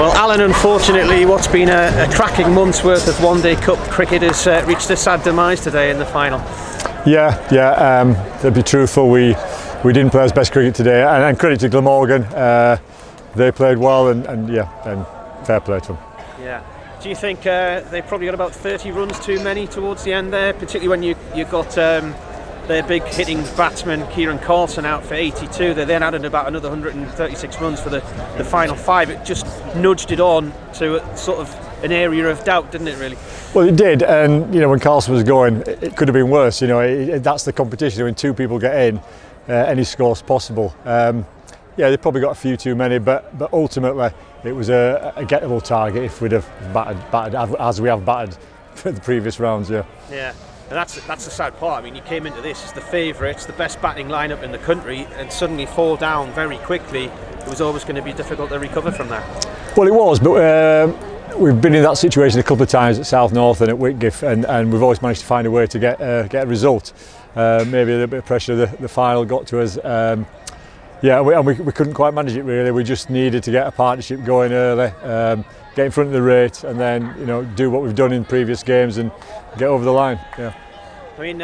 Well, Alan, unfortunately, what's been a cracking month's worth of one-day cup cricket has reached a sad demise today in the final. To be truthful, we didn't play our best cricket today, and credit to Glamorgan, they played well, and fair play to them. Yeah. Do you think they probably got about 30 runs too many towards the end there, particularly when you got their big hitting batsman Kieran Carlson out for 82? They then added about another 136 runs for the final 5. It just nudged it on to a, sort of an area of doubt, didn't it, really? Well, it did, and when Carlson was going, it could have been worse. That's the competition. When 2 people get in, any score's possible. They probably got a few too many, but ultimately it was a gettable target if we'd have batted as we have batted for the previous rounds. Yeah. And that's the sad part. I mean, you came into this as the favourites, the best batting lineup in the country, and suddenly fall down very quickly. It was always going to be difficult to recover from that. Well, it was, but we've been in that situation a couple of times at South North and at Whitgift, and we've always managed to find a way to get a result. Maybe a little bit of pressure the final got to us. We couldn't quite manage it really. We just needed to get a partnership going early, get in front of the rate, and then do what we've done in previous games and get over the line. Yeah. I mean,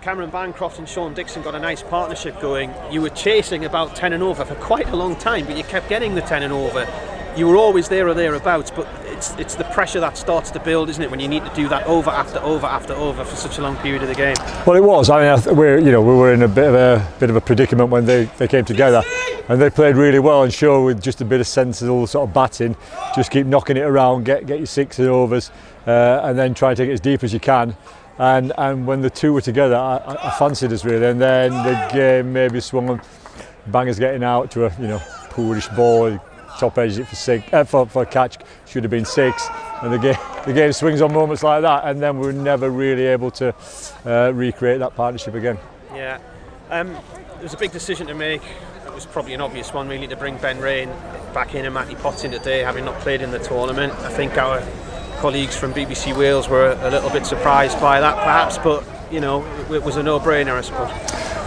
Cameron Bancroft and Sean Dixon got a nice partnership going. You were chasing about 10 and over for quite a long time, but you kept getting the 10 and over. You were always there or thereabouts, but it's the pressure that starts to build, isn't it, when you need to do that over after over after over for such a long period of the game. Well, it was. I mean, we were in a bit of a predicament when they came together, and they played really well. And sure, with just a bit of sensible sort of batting, just keep knocking it around, get your 6 overs, and then try and take it as deep as you can. And when the 2 were together, I fancied us really, and then the game maybe swung. Bangers getting out to a poorish ball. Top edge it for a catch, should have been 6, and the game swings on moments like that, and then we were never really able to recreate that partnership again. Yeah, it was a big decision to make. It was probably an obvious one really, to bring Ben Rain back in and Matty Potts in today, having not played in the tournament. I think our colleagues from BBC Wales were a little bit surprised by that perhaps, but it was a no-brainer, I suppose.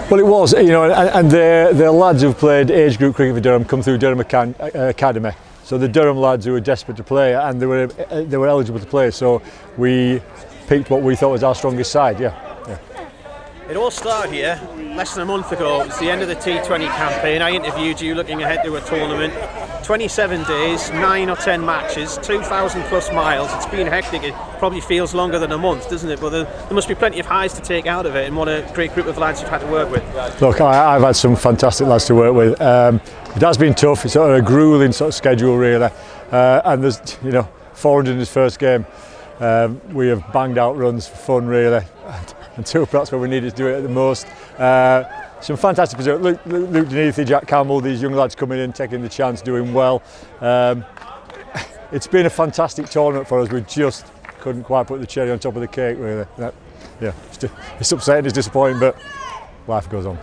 Well, it was, and the lads who've played age group cricket for Durham come through Durham Academy. So the Durham lads who were desperate to play, and they were eligible to play. So we picked what we thought was our strongest side. Yeah. It all started here less than a month ago. It was the end of the T20 campaign. I interviewed you looking ahead to a tournament. 27 days, 9 or 10 matches, 2,000 plus miles. It's been hectic. It probably feels longer than a month, doesn't it? But there must be plenty of highs to take out of it, and what a great group of lads you've had to work with. Look, I've had some fantastic lads to work with. It has been tough. It's sort of a gruelling sort of schedule really, and there's 400 in his first game. We have banged out runs for fun really, until perhaps where we needed to do it at the most. Some fantastic pursuit. Luke Deneathy, Jack Campbell, these young lads coming in, taking the chance, doing well. It's been a fantastic tournament for us. We just couldn't quite put the cherry on top of the cake really. It's upsetting, it's disappointing, but life goes on.